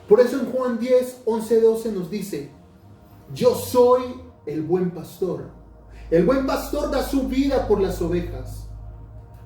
Por eso en Juan 10, 11, 12 nos dice: yo soy el buen pastor. El buen pastor da su vida por las ovejas.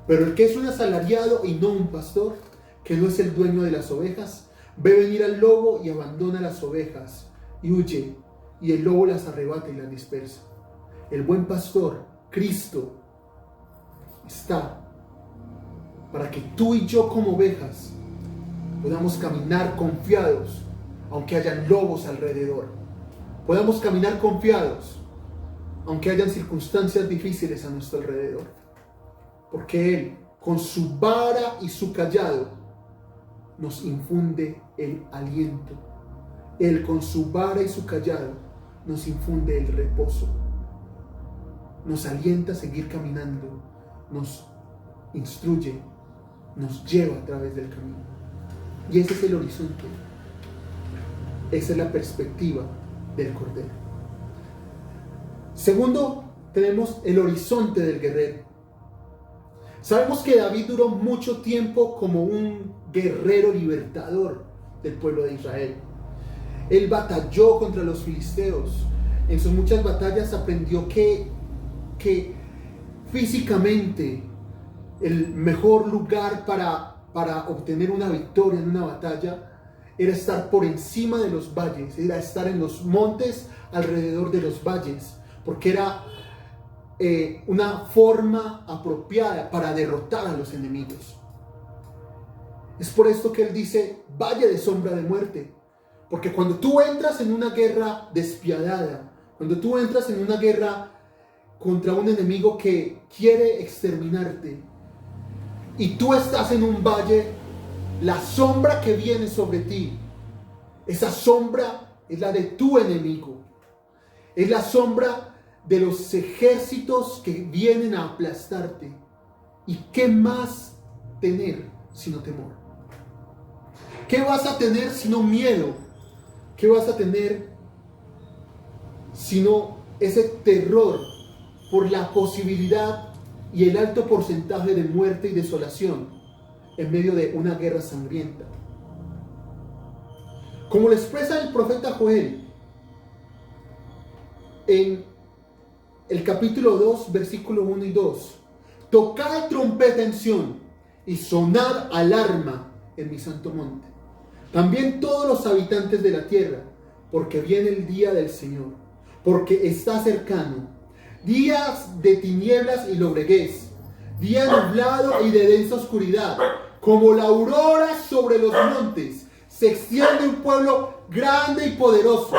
Pero el que es un asalariado y no un pastor, que no es el dueño de las ovejas, ve venir al lobo y abandona las ovejas y huye, y el lobo las arrebata y las dispersa. El buen pastor, Cristo, está para que tú y yo como ovejas podamos caminar confiados, aunque hayan lobos alrededor. Podamos caminar confiados, aunque hayan circunstancias difíciles a nuestro alrededor. Porque Él, con su vara y su cayado, nos infunde el aliento. Él, con su vara y su cayado, nos infunde el reposo. Nos alienta a seguir caminando, nos instruye, nos lleva a través del camino. Y ese es el horizonte. Esa es la perspectiva del Cordero. Segundo, tenemos el horizonte del guerrero. Sabemos que David duró mucho tiempo como un guerrero libertador del pueblo de Israel. Él batalló contra los filisteos. En sus muchas batallas aprendió que físicamente el mejor lugar para obtener una victoria en una batalla era estar por encima de los valles, era estar en los montes alrededor de los valles, porque era una forma apropiada para derrotar a los enemigos. Es por esto que él dice valle de sombra de muerte, porque cuando tú entras en una guerra despiadada, cuando tú entras en una guerra contra un enemigo que quiere exterminarte y tú estás en un valle, la sombra que viene sobre ti, esa sombra es la de tu enemigo, es la sombra de los ejércitos que vienen a aplastarte. ¿Y qué más tener sino temor? ¿Qué vas a tener sino miedo? ¿Qué vas a tener sino ese terror por la posibilidad y el alto porcentaje de muerte y desolación en medio de una guerra sangrienta? Como lo expresa el profeta Joel en el capítulo 2, versículo 1 y 2: tocad trompeta en Sión y sonad alarma en mi santo monte. También todos los habitantes de la tierra, porque viene el día del Señor, porque está cercano. Días de tinieblas y lobreguez, día nublado y de densa oscuridad, como la aurora sobre los montes. Se extiende un pueblo grande y poderoso.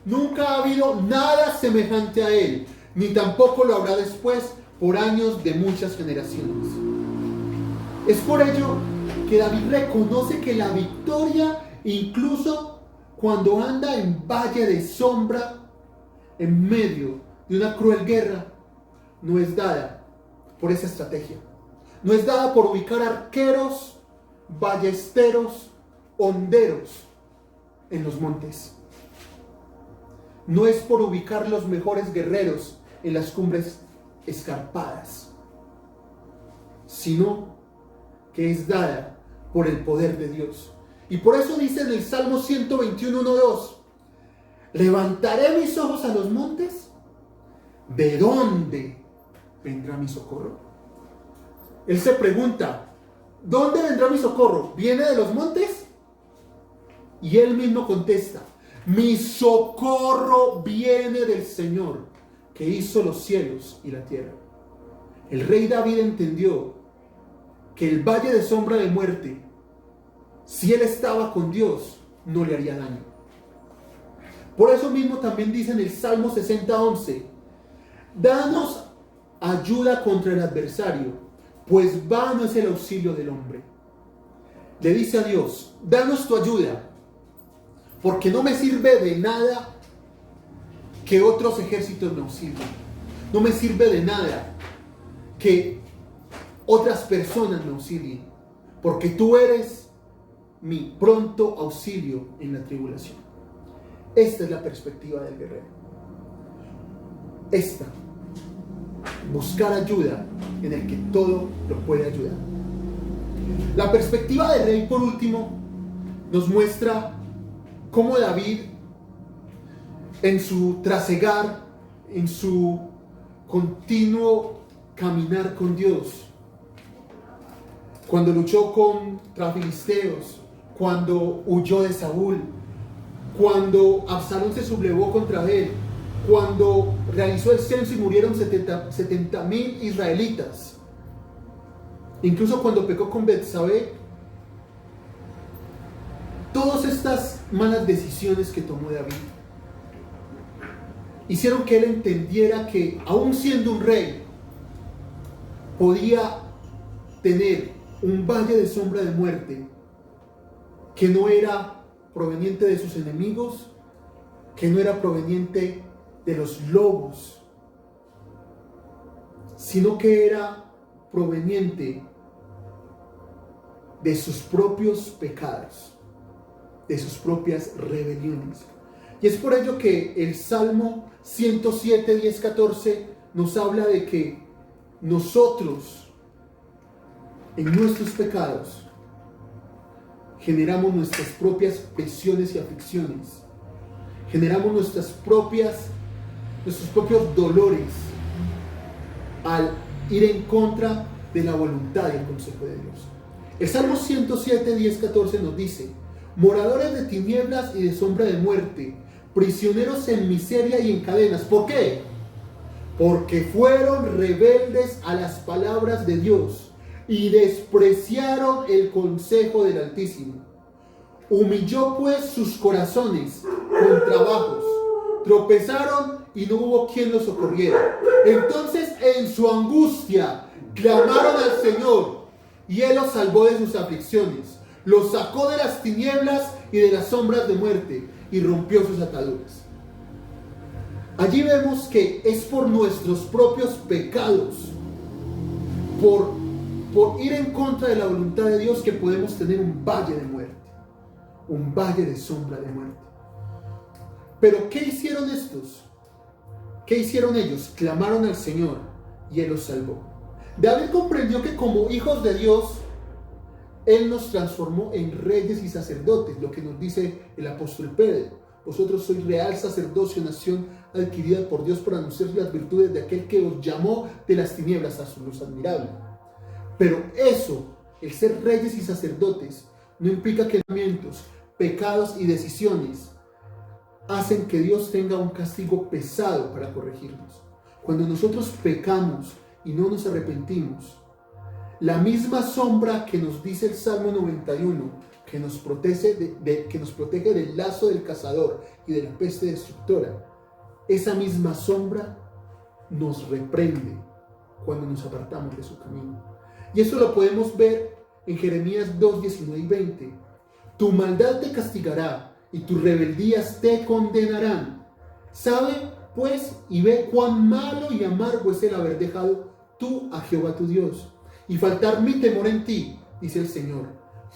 Nunca ha habido nada semejante a él, ni tampoco lo habrá después por años de muchas generaciones. Es por ello que David reconoce que la victoria, incluso cuando anda en valle de sombra, en medio de una cruel guerra, no es dada por esa estrategia. No es dada por ubicar arqueros, ballesteros, honderos en los montes. No es por ubicar los mejores guerreros en las cumbres escarpadas, sino que es dada por el poder de Dios. Y por eso dice en el Salmo 121, 1, 2: levantaré mis ojos a los montes. ¿De dónde vendrá mi socorro? Él se pregunta: ¿dónde vendrá mi socorro? ¿Viene de los montes? Y él mismo contesta: mi socorro viene del Señor, que hizo los cielos y la tierra. El rey David entendió que el valle de sombra de muerte, si él estaba con Dios, no le haría daño. Por eso mismo también dice en el Salmo 60, 11: danos ayuda contra el adversario, pues vano es el auxilio del hombre. Le dice a Dios: danos tu ayuda, porque no me sirve de nada que otros ejércitos me auxilien. No me sirve de nada que otras personas me auxilien, porque tú eres mi pronto auxilio en la tribulación. Esta es la perspectiva del guerrero. Esta, buscar ayuda en el que todo lo puede ayudar. La perspectiva del rey, por último, nos muestra cómo David, en su trasegar, en su continuo caminar con Dios, cuando luchó contra filisteos, cuando huyó de Saúl, cuando Absalón se sublevó contra él, cuando realizó el censo y murieron 70,000 israelitas, incluso cuando pecó con Betsabé, todas estas malas decisiones que tomó David hicieron que él entendiera que, aun siendo un rey, podía tener un valle de sombra de muerte que no era proveniente de sus enemigos, que no era proveniente de los lobos, sino que era proveniente de sus propios pecados, de sus propias rebeliones. Y es por ello que el Salmo 107, 10, 14 nos habla de que nosotros, en nuestros pecados, generamos nuestras propias presiones y aflicciones, generamos nuestros propios dolores al ir en contra de la voluntad y el consejo de Dios. El Salmo 107, 10, 14 nos dice: moradores de tinieblas y de sombra de muerte, prisioneros en miseria y en cadenas. ¿Por qué? Porque fueron rebeldes a las palabras de Dios y despreciaron el consejo del Altísimo. Humilló pues sus corazones con trabajos, tropezaron y no hubo quien los socorriera. Entonces en su angustia clamaron al Señor y Él los salvó de sus aflicciones. Los sacó de las tinieblas y de las sombras de muerte y rompió sus ataduras. Allí vemos que es por nuestros propios pecados, por ir en contra de la voluntad de Dios, que podemos tener un valle de muerte, un valle de sombra de muerte. Pero ¿qué hicieron estos? ¿Qué hicieron ellos? Clamaron al Señor y Él los salvó. David comprendió que como hijos de Dios, Él nos transformó en reyes y sacerdotes, lo que nos dice el apóstol Pedro. Vosotros sois real sacerdocio, nación adquirida por Dios para anunciar las virtudes de aquel que os llamó de las tinieblas a su luz admirable. Pero eso, el ser reyes y sacerdotes, no implica que pensamientos, pecados y decisiones hacen que Dios tenga un castigo pesado para corregirnos. Cuando nosotros pecamos y no nos arrepentimos, la misma sombra que nos dice el Salmo 91, que nos protege del lazo del cazador y de la peste destructora, esa misma sombra nos reprende cuando nos apartamos de su camino. Y eso lo podemos ver en Jeremías 2, 19 y 20. Tu maldad te castigará y tus rebeldías te condenarán. Sabe pues y ve cuán malo y amargo es el haber dejado tú a Jehová tu Dios y faltar mi temor en ti, dice el Señor,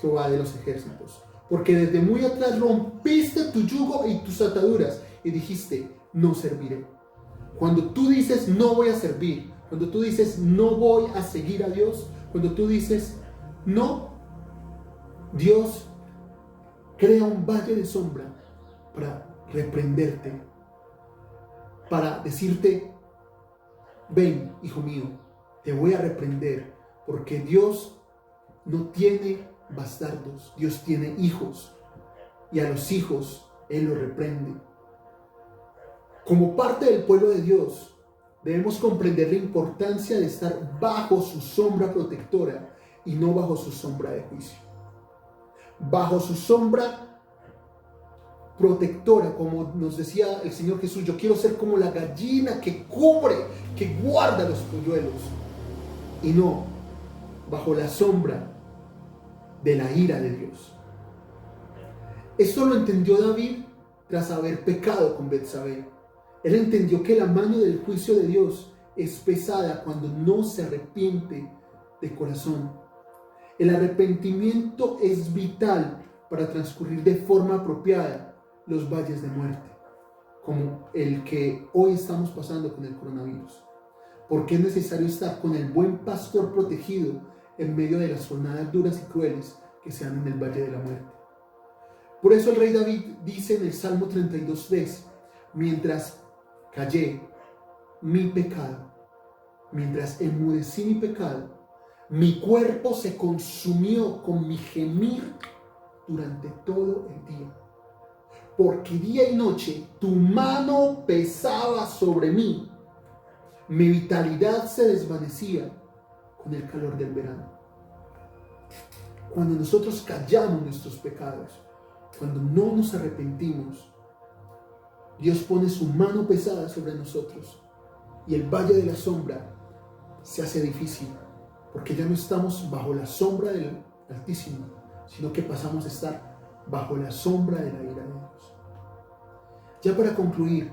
Jehová de los ejércitos. Porque desde muy atrás rompiste tu yugo y tus ataduras y dijiste, no serviré. Cuando tú dices, no voy a servir, cuando tú dices, no voy a seguir a Dios, cuando tú dices, no, Dios crea un valle de sombra para reprenderte, para decirte, ven, hijo mío, te voy a reprender, porque Dios no tiene bastardos, Dios tiene hijos, y a los hijos Él los reprende. Como parte del pueblo de Dios, debemos comprender la importancia de estar bajo su sombra protectora y no bajo su sombra de juicio. Bajo su sombra protectora, como nos decía el Señor Jesús, yo quiero ser como la gallina que cubre, que guarda los polluelos, y no bajo la sombra de la ira de Dios. Esto lo entendió David tras haber pecado con Betsabé. Él entendió que la mano del juicio de Dios es pesada cuando no se arrepiente de corazón. El arrepentimiento es vital para transcurrir de forma apropiada los valles de muerte, como el que hoy estamos pasando con el coronavirus. Porque es necesario estar con el buen pastor protegido en medio de las jornadas duras y crueles que se dan en el valle de la muerte. Por eso el rey David dice en el Salmo 32:3, mientras callé mi pecado, mientras enmudecí mi pecado, mi cuerpo se consumió con mi gemir durante todo el día. Porque día y noche tu mano pesaba sobre mí. Mi vitalidad se desvanecía con el calor del verano. Cuando nosotros callamos nuestros pecados, cuando no nos arrepentimos, Dios pone su mano pesada sobre nosotros y el valle de la sombra se hace difícil, porque ya no estamos bajo la sombra del Altísimo, sino que pasamos a estar bajo la sombra de la ira de Dios. Ya para concluir,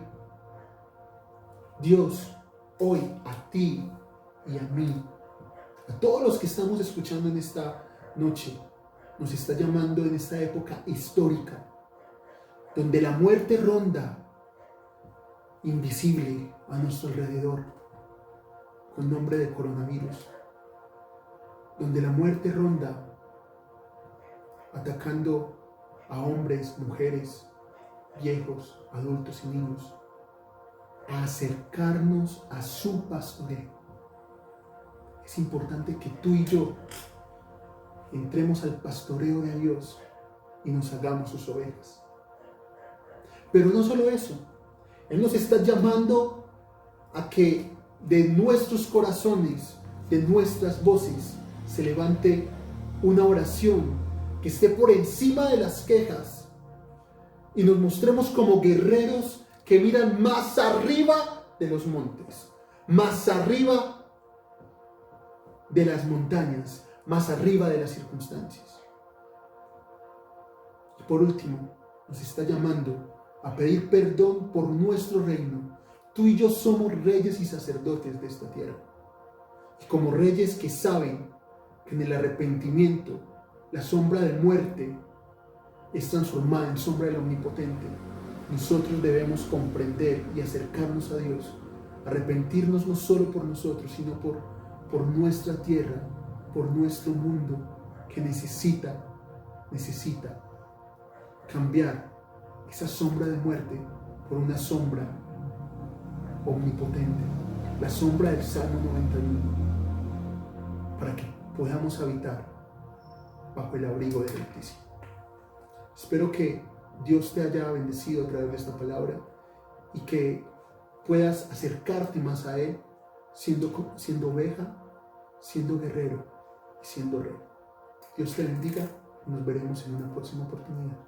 Dios hoy a ti y a mí, a todos los que estamos escuchando en esta noche, nos está llamando en esta época histórica, donde la muerte ronda invisible a nuestro alrededor, con nombre de coronavirus, donde la muerte ronda atacando a hombres, mujeres, viejos, adultos y niños, a acercarnos a su pastoreo. Es importante que tú y yo entremos al pastoreo de Dios y nos hagamos sus ovejas. Pero no solo eso, Él nos está llamando a que de nuestros corazones, de nuestras voces, se levante una oración que esté por encima de las quejas y nos mostremos como guerreros que miran más arriba de los montes, más arriba de las montañas, más arriba de las circunstancias. Y por último, nos está llamando a pedir perdón por nuestro reino. Tú y yo somos reyes y sacerdotes de esta tierra. Y como reyes que saben que en el arrepentimiento la sombra de muerte es transformada en sombra del Omnipotente, nosotros debemos comprender y acercarnos a Dios, arrepentirnos no solo por nosotros, sino por nuestra tierra, por nuestro mundo que necesita cambiar esa sombra de muerte por una sombra omnipotente, la sombra del Salmo 91, para que podamos habitar bajo el abrigo del Altísimo. Espero que Dios te haya bendecido a través de esta palabra y que puedas acercarte más a Él siendo oveja, siendo guerrero y siendo rey. Dios te bendiga y nos veremos en una próxima oportunidad.